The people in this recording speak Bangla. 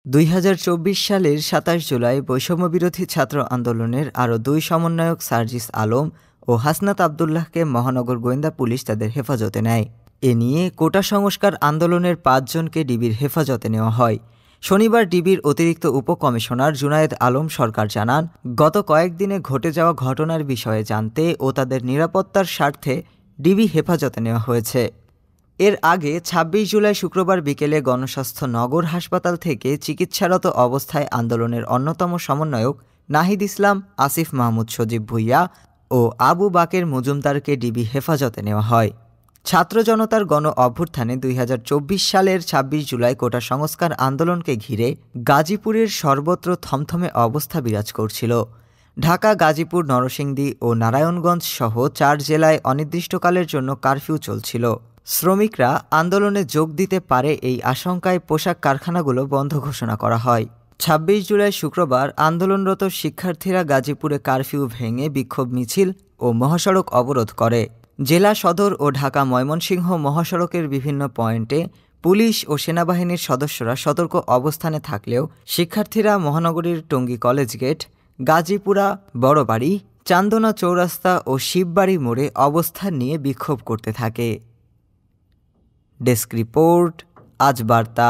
২০২৪ সালের ২৭ জুলাই বৈষম্যবিরোধী ছাত্র আন্দোলনের আরও দুই সমন্বয়ক সার্জিস আলম ও হাসনাত আবদুল্লাহকে মহানগর গোয়েন্দা পুলিশ তাদের হেফাজতে নেয়। এ নিয়ে কোটা সংস্কার আন্দোলনের ৫ জনকে ডিবির হেফাজতে নেওয়া হয়। শনিবার ডিবির অতিরিক্ত উপকমিশনার জুনায়েদ আলম সরকার জানান, গত কয়েকদিনে ঘটে যাওয়া ঘটনার বিষয়ে জানতে ও তাদের নিরাপত্তার স্বার্থে ডিবি হেফাজতে নেওয়া হয়েছে। এর আগে ২৬ জুলাই শুক্রবার বিকেলে গণস্বাস্থ্য নগর হাসপাতাল থেকে চিকিৎসারত অবস্থায় আন্দোলনের অন্যতম সমন্বয়ক নাহিদ ইসলাম, আসিফ মাহমুদ সজীব ভুইয়া ও আবু বাকের মজুমদারকে ডিবি হেফাজতে নেওয়া হয়। ছাত্র জনতার গণ অভ্যুত্থানে ২০২৪ সালের ২৬ জুলাই কোটা সংস্কার আন্দোলনকে ঘিরে গাজীপুরের সর্বত্র থমথমে অবস্থা বিরাজ করছিল। ঢাকা, গাজীপুর, নরসিংদী ও নারায়ণগঞ্জ সহ ৪ জেলায় অনির্দিষ্টকালের জন্য কারফিউ চলছিল। শ্রমিকরা আন্দোলনে যোগ দিতে পারে এই আশঙ্কায় পোশাক কারখানাগুলো বন্ধ ঘোষণা করা হয়। ২৬ জুলাই শুক্রবার আন্দোলনরত শিক্ষার্থীরা গাজীপুরে কারফিউ ভেঙে বিক্ষোভ মিছিল ও মহাসড়ক অবরোধ করে। জেলা সদর ও ঢাকা ময়মনসিংহ মহাসড়কের বিভিন্ন পয়েন্টে পুলিশ ও সেনাবাহিনীর সদস্যরা সতর্ক অবস্থানে থাকলেও শিক্ষার্থীরা মহানগরীর টঙ্গী কলেজ গেট, গাজীপুরা বড়বাড়ি, চান্দনা চৌরাস্তা ও শিববাড়ি মোড়ে অবস্থান নিয়ে বিক্ষোভ করতে থাকে। ডেস্ক রিপোর্ট, আজ বার্তা।